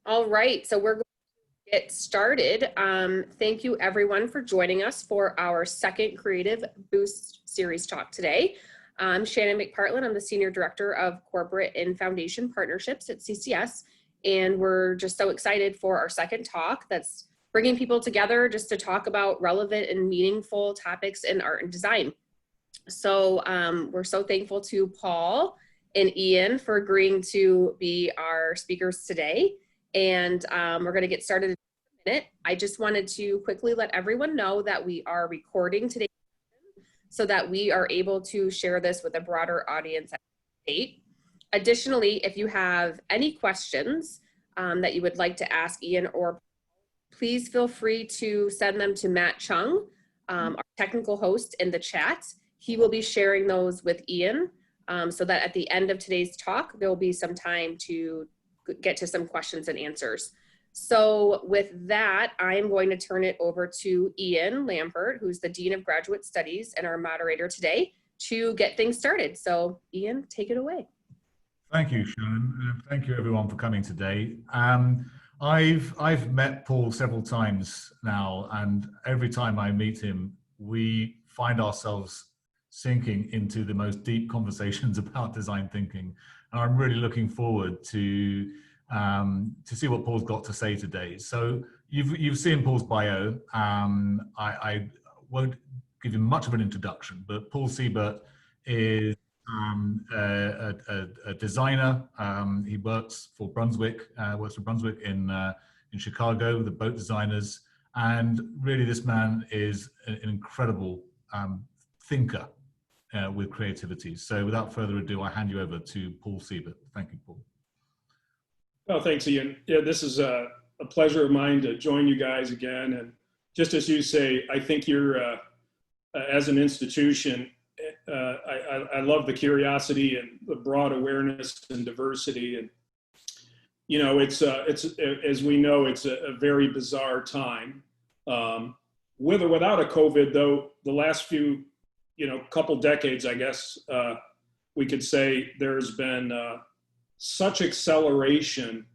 All right, so we're going to get started. Thank you everyone for joining us for our second Creative Boost series talk today. I'm Shannon McPartland. I'm the Senior Director of Corporate and Foundation Partnerships at CCS, and we're just so excited for our second talk that's bringing people together just to talk about relevant and meaningful topics in art and design. So we're so thankful to Paul and Ian for agreeing to be our speakers today. And we're going to get started in a minute. I just wanted to quickly let everyone know that we are recording today so that we are able to share this with a broader audience at the date. Additionally, if you have any questions that you would like to ask Ian or please feel free to send them to Matt Chung, our technical host, in the chat. He will be sharing those with Ian so that at the end of today's talk, there will be some time to get to some questions and answers. So with that, I'm going to turn it over to Ian Lambert, who's the Dean of Graduate Studies and our moderator today, to get things started. So Ian, take it away. Thank you, Shannon. Thank you everyone for coming today. I've met Paul several times now, and every time I meet him, we find ourselves sinking into the most deep conversations about design thinking. And I'm really looking forward to see what Paul's got to say today. So you've seen Paul's bio. I won't give you much of an introduction, but Paul Siebert is a designer. He works for Brunswick, in Chicago, the boat designers. And really this man is an incredible thinker with creativity. So without further ado, I hand you over to Paul Siebert. Thank you, Paul. Well, thanks, Ian. Yeah, this is a pleasure of mine to join you guys again. And just as you say, I think you're, as an institution, I love the curiosity and the broad awareness and diversity. And, you know, it's as we know, it's a very bizarre time. With or without a COVID, though, the last few, couple decades, I guess, we could say there's been such acceleration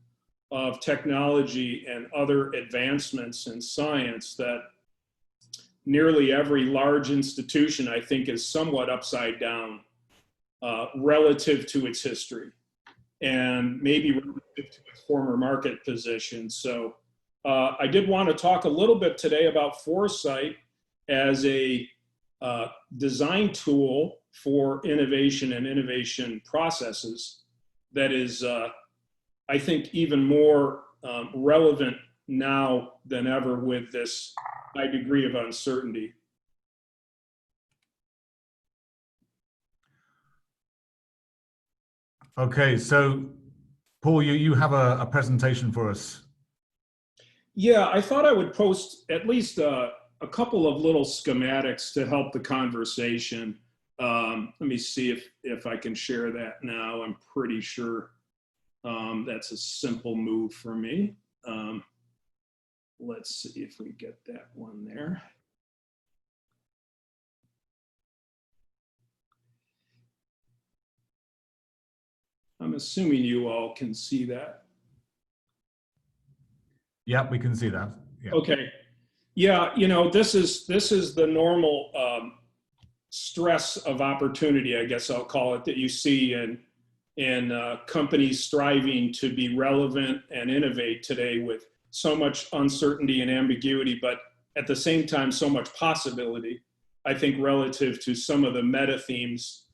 of technology and other advancements in science that nearly every large institution, I think, is somewhat upside down relative to its history and maybe relative to its former market position. So I did want to talk a little bit today about foresight as a design tool for innovation and innovation processes that is, I think, even more relevant now than ever with this high degree of uncertainty. Okay, so Paul, you have a presentation for us. Yeah, I thought I would post at least a couple of little schematics to help the conversation. Let me see if I can share that now. I'm pretty sure that's a simple move for me. Let's see if we get that one there. I'm assuming you all can see that. Yeah, we can see that. Yeah. Okay. Yeah, this is the normal stress of opportunity, I guess I'll call it, that you see in companies striving to be relevant and innovate today with so much uncertainty and ambiguity, but at the same time, so much possibility, I think, relative to some of the meta themes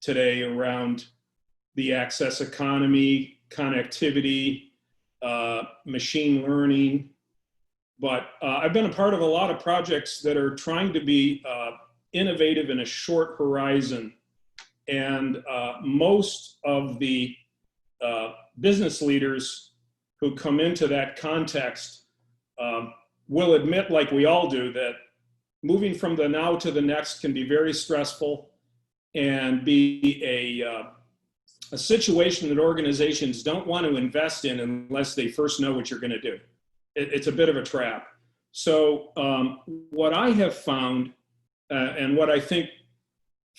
today around the access economy, connectivity, machine learning. But I've been a part of a lot of projects that are trying to be innovative in a short horizon. And most of the business leaders who come into that context will admit, like we all do, that moving from the now to the next can be very stressful and be a situation that organizations don't want to invest in unless they first know what you're going to do. It's a bit of a trap. So what I have found and what I think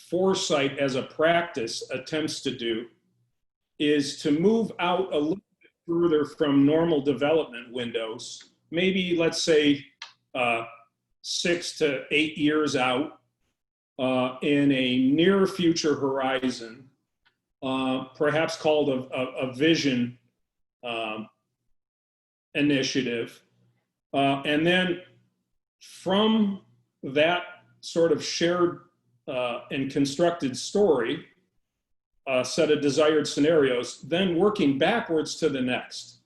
foresight as a practice attempts to do is to move out a little bit further from normal development windows, maybe let's say 6 to 8 years out, in a near future horizon, perhaps called a vision initiative. And then from that sort of shared and constructed story, set of desired scenarios, then working backwards to the next.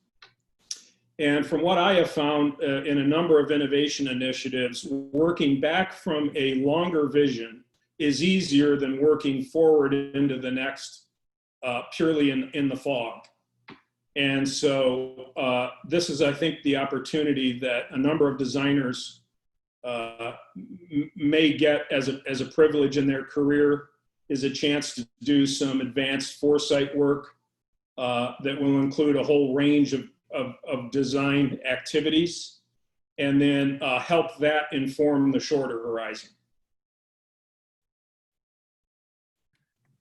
And from what I have found in a number of innovation initiatives, working back from a longer vision is easier than working forward into the next purely in the fog. And so this is, I think, the opportunity that a number of designers may get as a privilege in their career, is a chance to do some advanced foresight work that will include a whole range of design activities, and then help that inform the shorter horizon.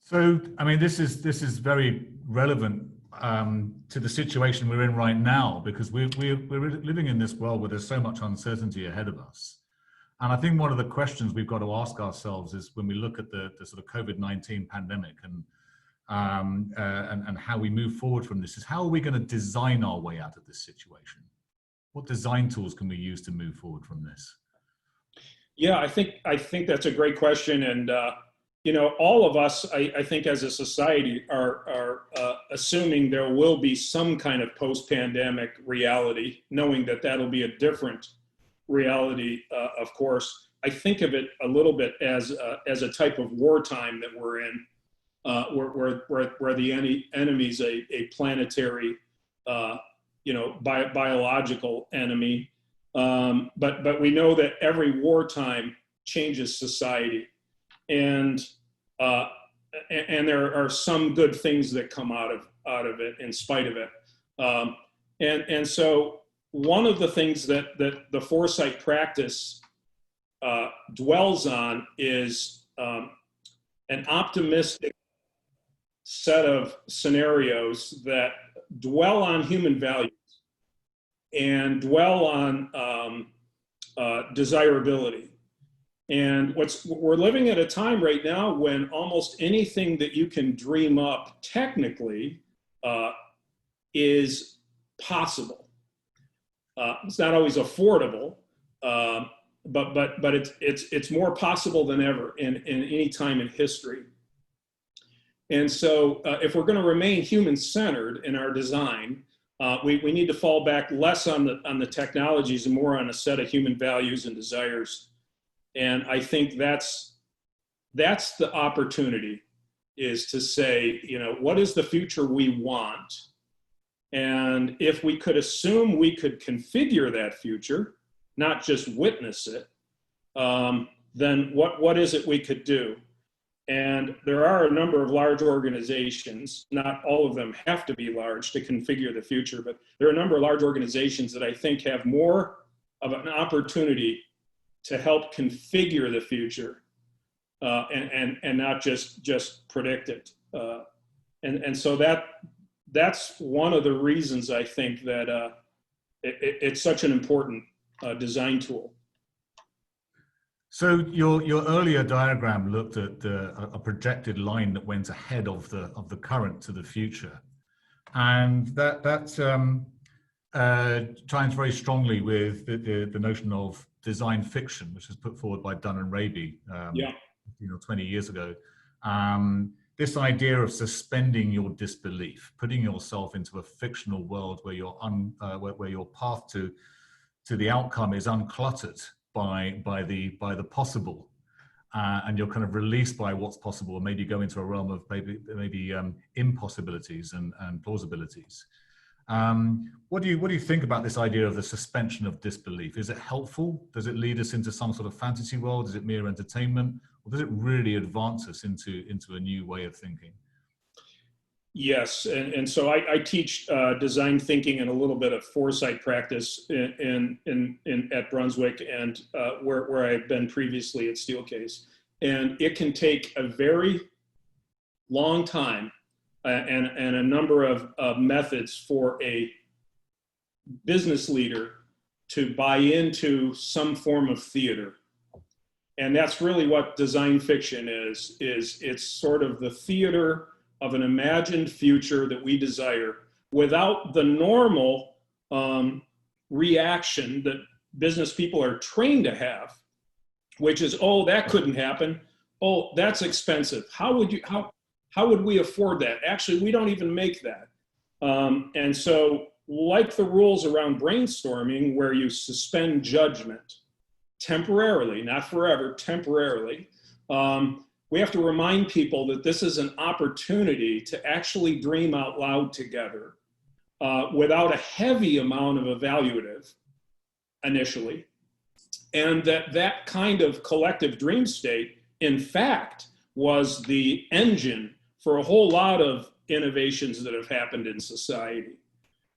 So, I mean, this is very relevant to the situation we're in right now, because we're living in this world where there's so much uncertainty ahead of us. And I think one of the questions we've got to ask ourselves is, when we look at the sort of COVID-19 pandemic and how we move forward from this, is how are we going to design our way out of this situation? What design tools can we use to move forward from this? Yeah, I think that's a great question. And you know, all of us, I think, as a society, are assuming there will be some kind of post-pandemic reality, knowing that that'll be a different reality. Of course, I think of it a little bit as a type of wartime that we're in, where the enemy's a planetary, biological enemy. But we know that every wartime changes society. And there are some good things that come out of it in spite of it. And so one of the things that the foresight practice dwells on is an optimistic set of scenarios that dwell on human values and dwell on desirability. And we're living at a time right now when almost anything that you can dream up technically is possible. It's not always affordable, but it's more possible than ever in any time in history. And so if we're going to remain human-centered in our design, we need to fall back less on the technologies and more on a set of human values and desires. And I think that's the opportunity, is to say, what is the future we want? And if we could assume we could configure that future, not just witness it, then what is it we could do? And there are a number of large organizations, not all of them have to be large to configure the future, but there are a number of large organizations that I think have more of an opportunity to help configure the future and not just predict it. And so that's one of the reasons I think that it's such an important design tool. So your earlier diagram looked at a projected line that went ahead of the current to the future, and that chimes very strongly with the notion of design fiction, which was put forward by Dunn and Raby 20 years ago. This idea of suspending your disbelief, putting yourself into a fictional world where your path to the outcome is uncluttered by the possible, and you're kind of released by what's possible, and maybe go into a realm of maybe impossibilities and plausibilities. What do you think about this idea of the suspension of disbelief? Is it helpful? Does it lead us into some sort of fantasy world? Is it mere entertainment, or does it really advance us into a new way of thinking? Yes, and so I teach design thinking and a little bit of foresight practice at Brunswick, and where I've been previously at Steelcase. And it can take a very long time and a number of methods for a business leader to buy into some form of theater. And that's really what design fiction is it's sort of the theater of an imagined future that we desire without the normal reaction that business people are trained to have, which is, oh, that couldn't happen. Oh, that's expensive. How would we afford that? Actually, we don't even make that. And so, like the rules around brainstorming, where you suspend judgment temporarily, not forever, temporarily, we have to remind people that this is an opportunity to actually dream out loud together without a heavy amount of evaluative initially. And that kind of collective dream state, in fact, was the engine for a whole lot of innovations that have happened in society,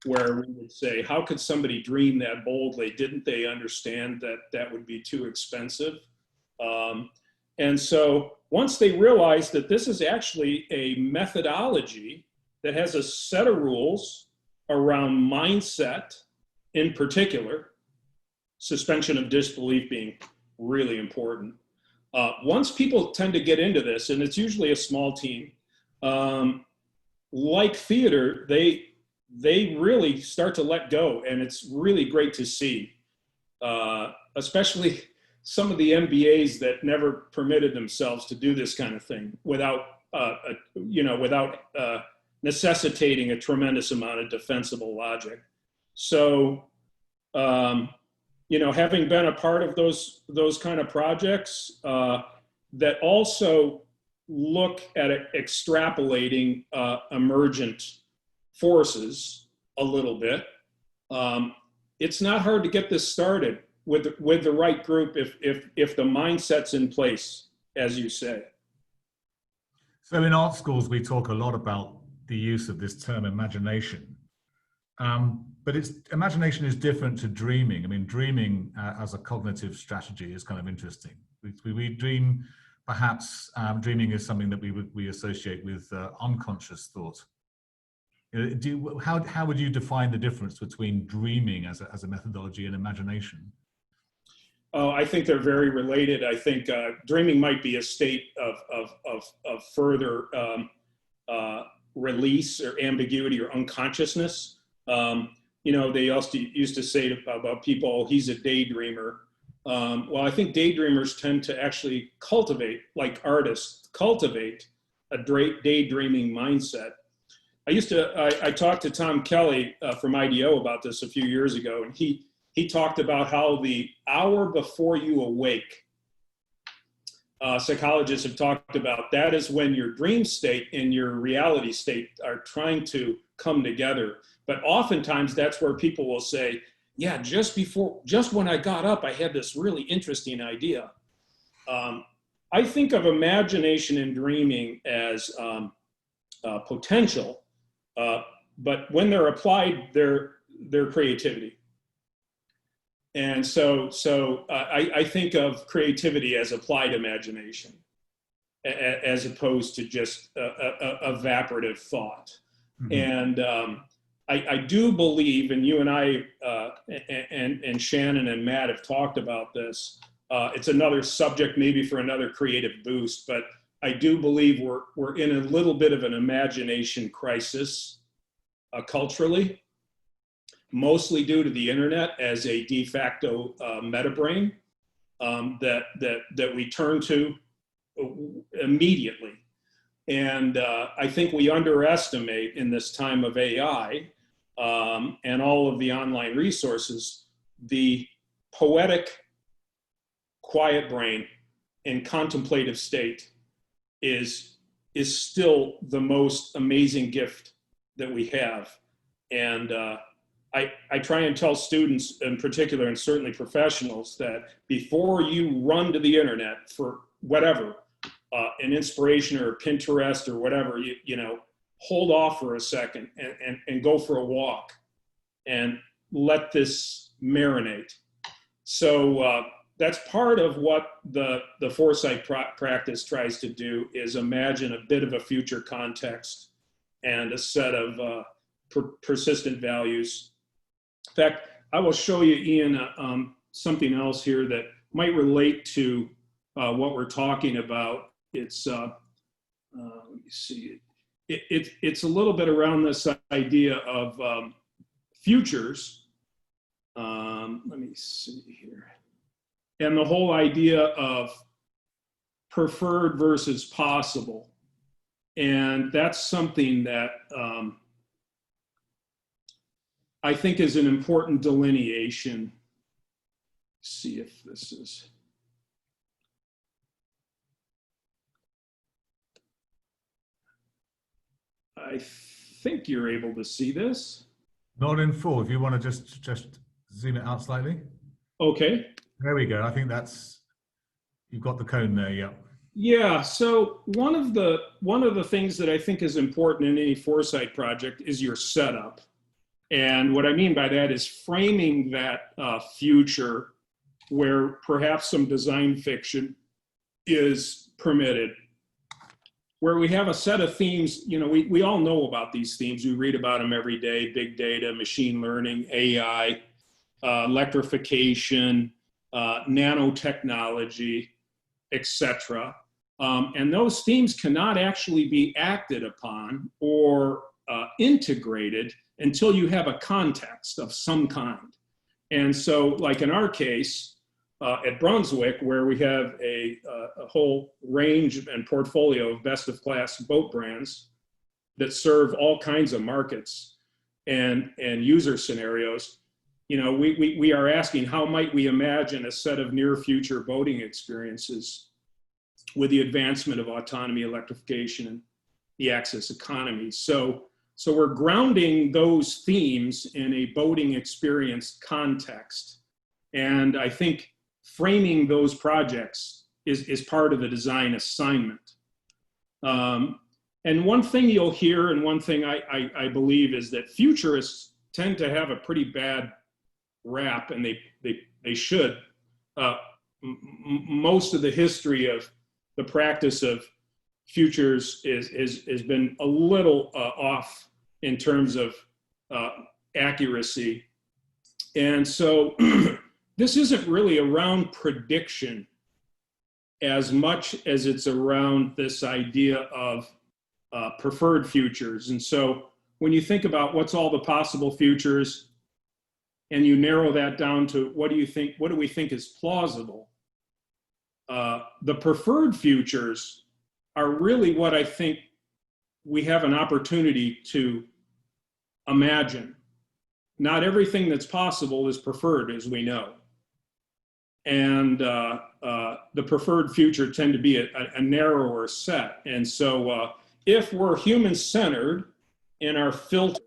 where we would say, how could somebody dream that boldly? Didn't they understand that that would be too expensive? And so once they realized that this is actually a methodology that has a set of rules around mindset in particular, suspension of disbelief being really important. Once people tend to get into this, and it's usually a small team, like theater, they really start to let go, and it's really great to see, especially some of the MBAs that never permitted themselves to do this kind of thing without necessitating a tremendous amount of defensible logic. So, having been a part of those kind of projects that also look at extrapolating emergent forces a little bit, it's not hard to get this started with the right group if the mindset's in place, as you say. So in art schools, we talk a lot about the use of this term imagination. But imagination is different to dreaming. I mean, dreaming as a cognitive strategy is kind of interesting. We dream, perhaps dreaming is something that we associate with unconscious thought. How would you define the difference between dreaming as a methodology and imagination? Oh, I think they're very related. I think dreaming might be a state of further release or ambiguity or unconsciousness. They also used to say about people, he's a daydreamer. Well, I think daydreamers tend to actually cultivate, like artists, cultivate a daydreaming mindset. I talked to Tom Kelly from IDEO about this a few years ago, and he talked about how the hour before you awake, psychologists have talked about, that is when your dream state and your reality state are trying to come together. But oftentimes that's where people will say, yeah, just when I got up, I had this really interesting idea. I think of imagination and dreaming as potential, but when they're applied, they're creativity. And so I think of creativity as applied imagination, as opposed to just evaporative thought. Mm-hmm. And I do believe, and you and I and Shannon and Matt have talked about this. It's another subject maybe for another creative boost, but I do believe we're in a little bit of an imagination crisis culturally, mostly due to the internet as a de facto meta brain that we turn to immediately. And I think we underestimate in this time of AI and all of the online resources, the poetic, quiet brain and contemplative state is still the most amazing gift that we have. And I try and tell students in particular, and certainly professionals, that before you run to the internet for whatever, an inspiration or Pinterest or whatever, hold off for a second and go for a walk and let this marinate. So that's part of what the foresight practice tries to do, is imagine a bit of a future context and a set of persistent values. In fact, I will show you, Ian, something else here that might relate to what we're talking about. It's, let me see, it's a little bit around this idea of futures. Let me see here. And the whole idea of preferred versus possible. And that's something that I think is an important delineation. Let's see if this is. I think you're able to see this. Not in full. If you want to just zoom it out slightly. Okay. There we go. I think that's, you've got the cone there. Yeah. Yeah. So one of the things that I think is important in any foresight project is your setup. And what I mean by that is framing that future where perhaps some design fiction is permitted, where we have a set of themes. You know, we all know about these themes. We read about them every day: big data, machine learning, AI, electrification, nanotechnology, etc. And those themes cannot actually be acted upon or integrated until you have a context of some kind. And so, like in our case, at Brunswick, where we have a whole range and portfolio of best-of-class boat brands that serve all kinds of markets and user scenarios, you know, we are asking, how might we imagine a set of near-future boating experiences with the advancement of autonomy, electrification, and the access economy? So we're grounding those themes in a boating experience context. And I think framing those projects is part of the design assignment. And one thing you'll hear, and one thing I believe, is that futurists tend to have a pretty bad rap, and they should. Most of the history of the practice of futures has been a little off in terms of accuracy. And so this isn't really around prediction as much as it's around this idea of preferred futures. And so when you think about what's all the possible futures, and you narrow that down to what do we think is plausible, the preferred futures are really what I think we have an opportunity to imagine. Not everything that's possible is preferred, as we know. And the preferred future tend to be a narrower set. And so if we're human-centered in our filter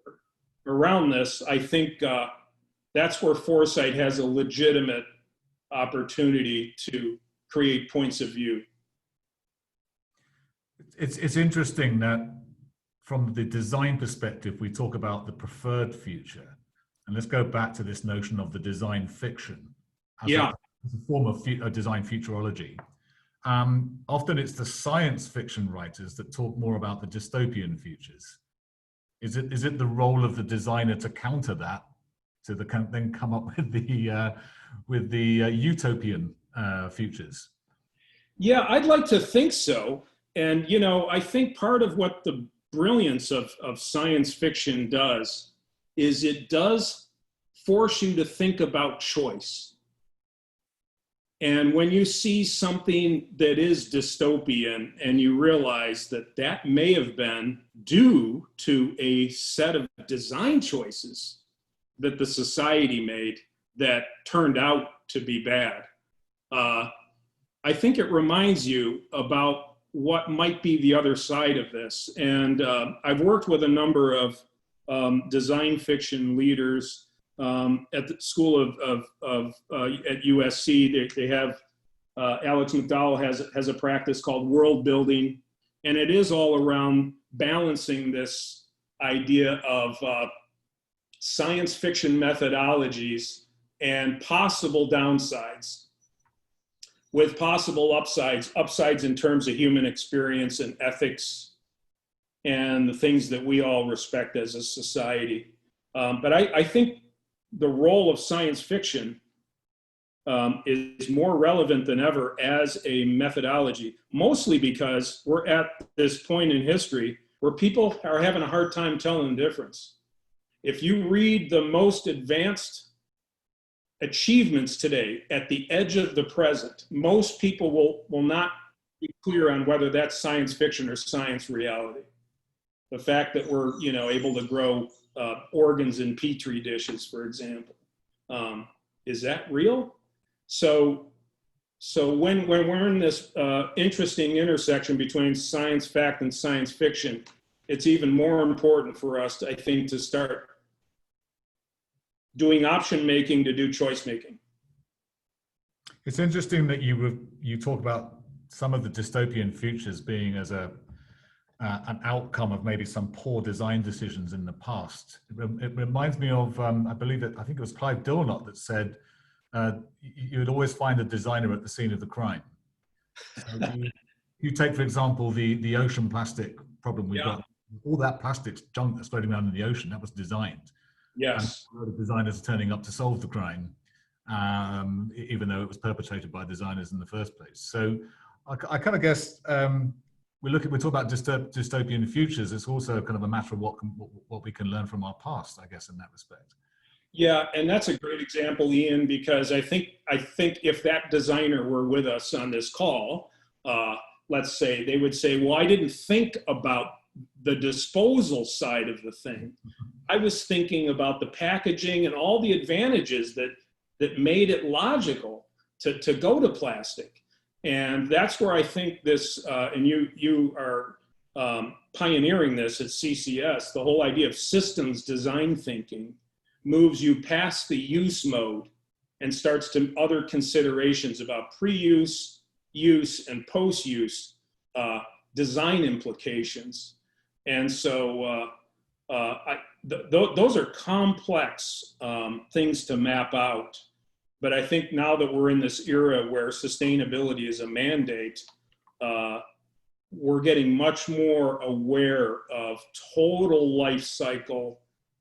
around this, I think that's where foresight has a legitimate opportunity to create points of view. It's interesting that from the design perspective, we talk about the preferred future. And let's go back to this notion of the design fiction as a form of design futurology. Often it's the science fiction writers that talk more about the dystopian futures. Is it the role of the designer to counter that, to then come up with the utopian futures? Yeah, I'd like to think so. And, you know, I think part of what the brilliance of science fiction does is it does force you to think about choice. And when you see something that is dystopian and you realize that that may have been due to a set of design choices that the society made that turned out to be bad, I think it reminds you about what might be the other side of this. And I've worked with a number of design fiction leaders at the school at USC. They have, Alex McDowell has a practice called world building, and it is all around balancing this idea of science fiction methodologies and possible downsides with possible upsides in terms of human experience and ethics and the things that we all respect as a society. But I think the role of science fiction is more relevant than ever as a methodology, mostly because we're at this point in history where people are having a hard time telling the difference. If you read the most advanced achievements today at the edge of the present, most people will not be clear on whether that's science fiction or science reality. The fact that we're, able to grow organs in petri dishes, for example, is that real? So when we're in this interesting intersection between science fact and science fiction, it's even more important for us, I think, to start doing option making to do choice making. It's interesting that you talk about some of the dystopian futures being as an outcome of maybe some poor design decisions in the past. It reminds me of, I think it was Clive Dilnot that said, you would always find a designer at the scene of the crime. So you take, for example, the ocean plastic problem we've got. All that plastic junk that's floating around in the ocean, that was designed. Yes. And the designers are turning up to solve the crime, even though it was perpetrated by designers in the first place. So I kind of guess we talk about dystopian futures. It's also kind of a matter of what we can learn from our past, I guess, in that respect. Yeah, and that's a great example, Ian, because I think if that designer were with us on this call, let's say, they would say, well, I didn't think about the disposal side of the thing. I was thinking about the packaging and all the advantages that made it logical to go to plastic. And that's where I think this, and you are pioneering this at CCS, the whole idea of systems design thinking moves you past the use mode and starts to other considerations about pre-use, use, and post-use design implications. And so those are complex things to map out. But I think now that we're in this era where sustainability is a mandate, we're getting much more aware of total life cycle,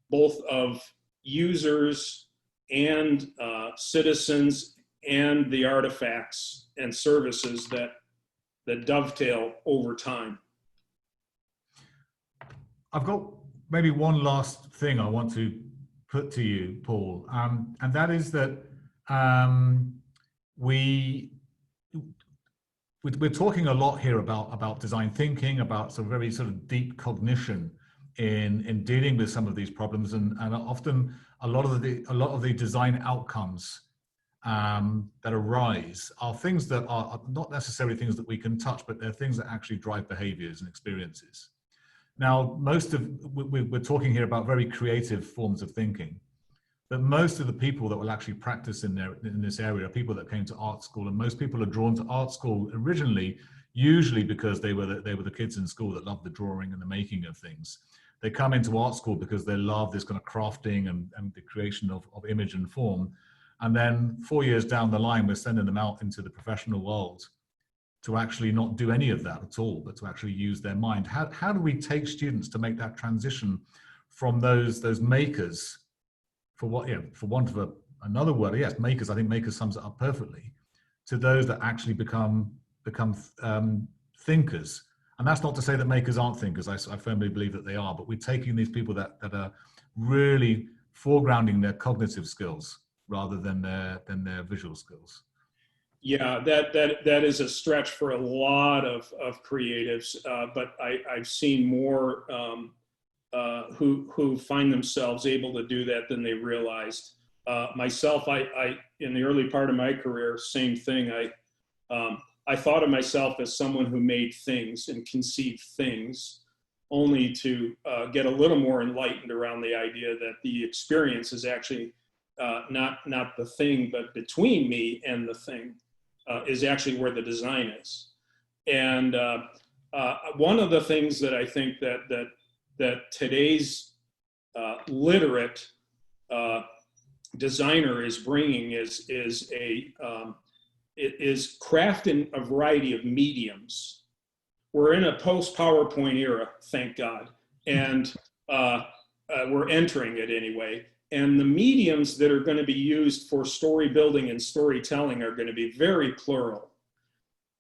both of users and citizens and the artifacts and services that dovetail over time. I've got maybe one last thing I want to put to you, Paul, and that is that we're talking a lot here about design thinking, about some very sort of deep cognition in dealing with some of these problems, and often a lot of the design outcomes that arise are things that are not necessarily things that we can touch, but they're things that actually drive behaviors and experiences. Now, we're talking here about very creative forms of thinking, but most of the people that will actually practice in this area are people that came to art school, and most people are drawn to art school originally, usually because they were the kids in school that loved the drawing and the making of things. They come into art school because they love this kind of crafting and the creation of image and form. And then 4 years down the line, we're sending them out into the professional world to actually not do any of that at all, but to actually use their mind. How do we take students to make that transition from those makers, for want of another word, yes, makers, I think makers sums it up perfectly, to those that actually become thinkers? And that's not to say that makers aren't thinkers. I firmly believe that they are, but we're taking these people that are really foregrounding their cognitive skills rather than their visual skills. Yeah, that is a stretch for a lot of creatives, but I've seen more who find themselves able to do that than they realized. Myself, I in the early part of my career, same thing. I thought of myself as someone who made things and conceived things, only to get a little more enlightened around the idea that the experience is actually not the thing, but between me and the thing is actually where the design is. And one of the things that I think that today's literate designer is bringing is craft in a variety of mediums we're in a post-PowerPoint era, thank God. And we're entering it anyway. And the mediums that are going to be used for story building and storytelling are going to be very plural.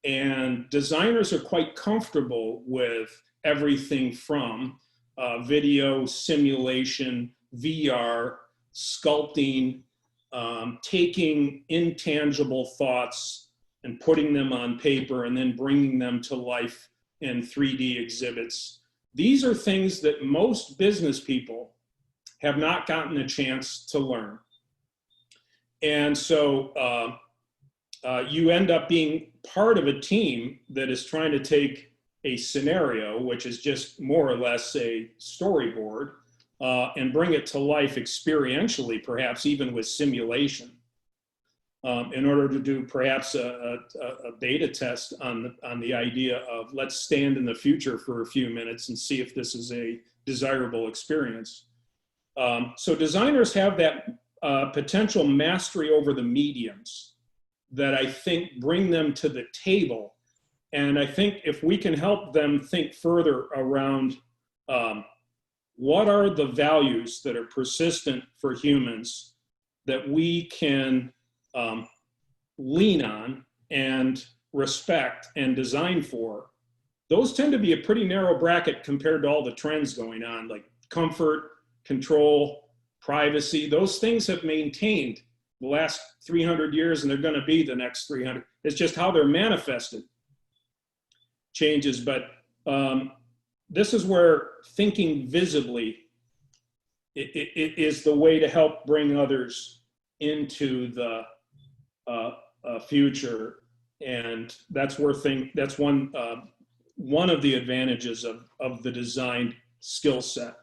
And designers are quite comfortable with everything from video, simulation, VR, sculpting, taking intangible thoughts and putting them on paper and then bringing them to life in 3D exhibits. These are things that most business people have not gotten a chance to learn. And so you end up being part of a team that is trying to take a scenario, which is just more or less a storyboard, and bring it to life experientially, perhaps even with simulation, in order to do perhaps a beta test on the idea of let's stand in the future for a few minutes and see if this is a desirable experience. So designers have that potential mastery over the mediums that I think bring them to the table. And I think if we can help them think further around what are the values that are persistent for humans that we can lean on and respect and design for, those tend to be a pretty narrow bracket compared to all the trends going on, like comfort, control, privacy. Those things have maintained the last 300 years and they're going to be the next 300. It's just how they're manifested changes. But this is where thinking visibly it is the way to help bring others into the future. And that's where that's one of the advantages of the design skill set.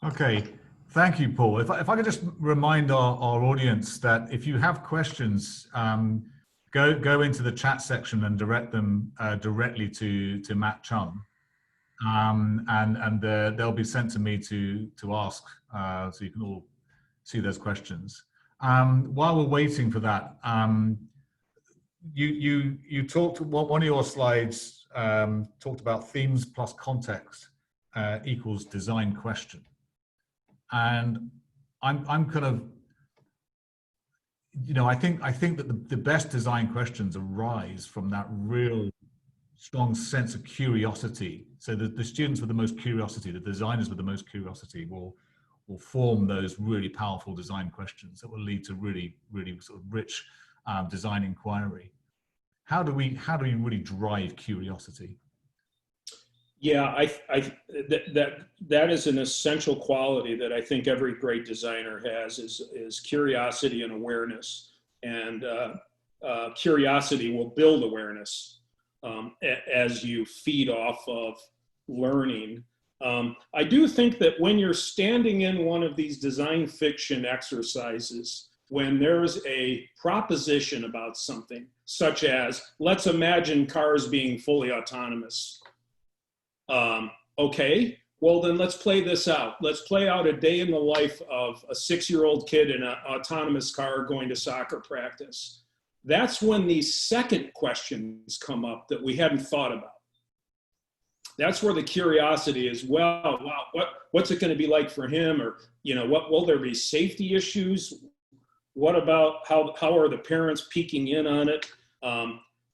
Okay, thank you, Paul. If I could just remind our audience that if you have questions, go into the chat section and direct them directly to Matt Chum, and they'll be sent to me to ask, so you can all see those questions. While we're waiting for that, you talked, one of your slides talked about themes plus context equals design question. And I'm kind of, you know, I think that the best design questions arise from that real strong sense of curiosity. So the students with the most curiosity, the designers with the most curiosity will form those really powerful design questions that will lead to really sort of rich design inquiry. How do we really drive curiosity? Yeah, that is an essential quality that I think every great designer has is curiosity and awareness. And curiosity will build awareness as you feed off of learning. I do think that when you're standing in one of these design fiction exercises, when there's a proposition about something, such as, let's imagine cars being fully autonomous. Okay, well then let's play this out. Let's play out a day in the life of a 6-year-old kid in an autonomous car going to soccer practice. That's when these second questions come up that we hadn't thought about. That's where the curiosity is, well, wow, what's it going to be like for him? Or, you know, what will there be safety issues? What about how are the parents peeking in on it?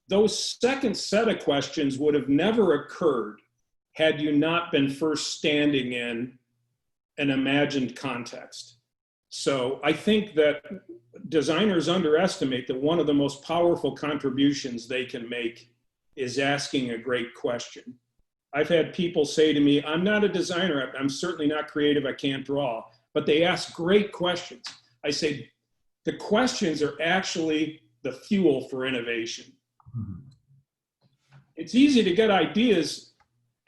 Those second set of questions would have never occurred had you not been first standing in an imagined context. So I think that designers underestimate that one of the most powerful contributions they can make is asking a great question. I've had people say to me, I'm not a designer, I'm certainly not creative, I can't draw, but they ask great questions. I say, the questions are actually the fuel for innovation. Mm-hmm. It's easy to get ideas.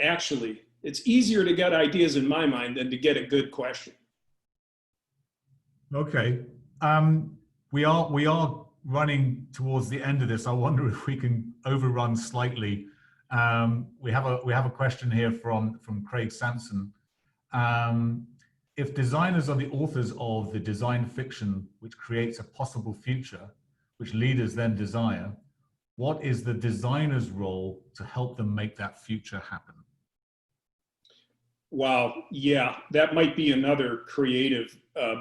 Actually, it's easier to get ideas in my mind than to get a good question. Okay, we are running towards the end of this. I wonder if we can overrun slightly. We have a question here from Craig Sampson. If designers are the authors of the design fiction which creates a possible future, which leaders then desire, what is the designer's role to help them make that future happen? Wow, yeah, that might be another creative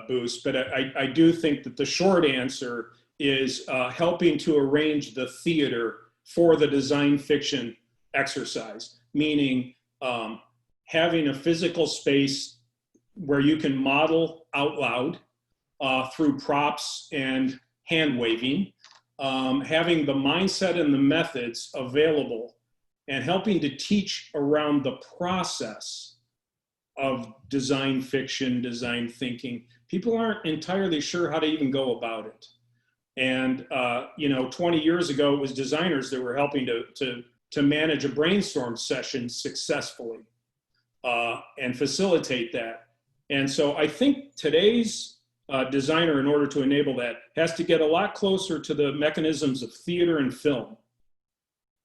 boost, but I do think that the short answer is helping to arrange the theater for the design fiction exercise, meaning having a physical space where you can model out loud through props and hand waving, having the mindset and the methods available, and helping to teach around the process of design fiction, design thinking. People aren't entirely sure how to even go about it. And 20 years ago, it was designers that were helping to manage a brainstorm session successfully and facilitate that. And so I think today's designer, in order to enable that, has to get a lot closer to the mechanisms of theater and film,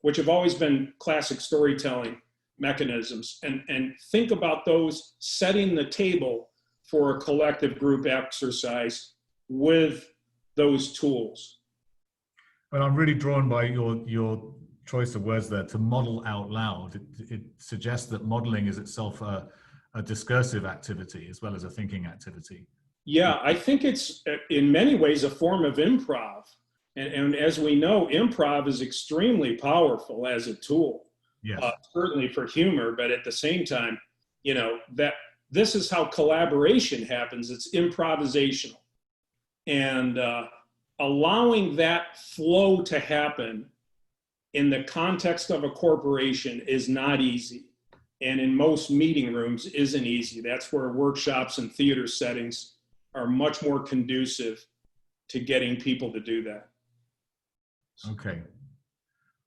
which have always been classic storytelling mechanisms, and think about those setting the table for a collective group exercise with those tools. Well, I'm really drawn by your choice of words there, to model out loud. It suggests that modeling is itself a discursive activity as well as a thinking activity. Yeah, I think it's in many ways a form of improv. And as we know, improv is extremely powerful as a tool. Yes. Certainly for humor, but at the same time, that this is how collaboration happens. It's improvisational. And allowing that flow to happen in the context of a corporation is not easy. And in most meeting rooms isn't easy. That's where workshops and theater settings are much more conducive to getting people to do that. Okay.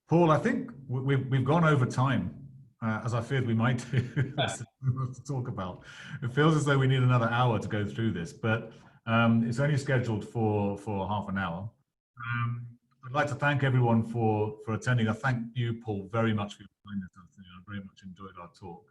Paul, I think we've gone over time, as I feared we might do. To talk about. It feels as though we need another hour to go through this, but it's only scheduled for half an hour. I'd like to thank everyone for attending. I thank you, Paul, very much for your time this afternoon. I very much enjoyed our talk.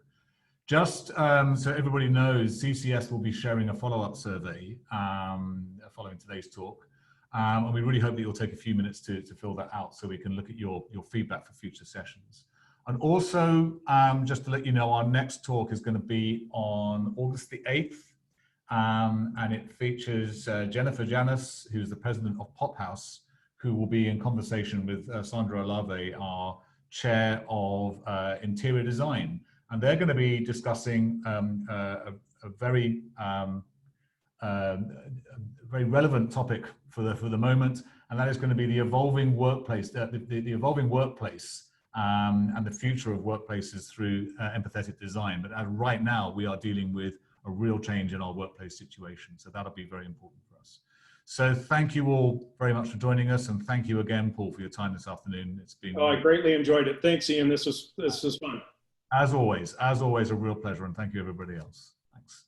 Just so everybody knows, CCS will be sharing a follow-up survey following today's talk. And we really hope that you'll take a few minutes to fill that out so we can look at your feedback for future sessions. And also, just to let you know, our next talk is going to be on August the 8th. And it features Jennifer Janis, who's the president of Pop House, who will be in conversation with Sandra Olave, our chair of interior design. And they're going to be discussing a very relevant topic for the moment, and that is going to be the evolving workplace, the evolving workplace and the future of workplaces through empathetic design. But right now, we are dealing with a real change in our workplace situation, so that'll be very important for us. So thank you all very much for joining us, and thank you again, Paul, for your time this afternoon. It's been I greatly enjoyed it. Thanks, Ian. This was fun. As always, a real pleasure, and thank you everybody else. Thanks.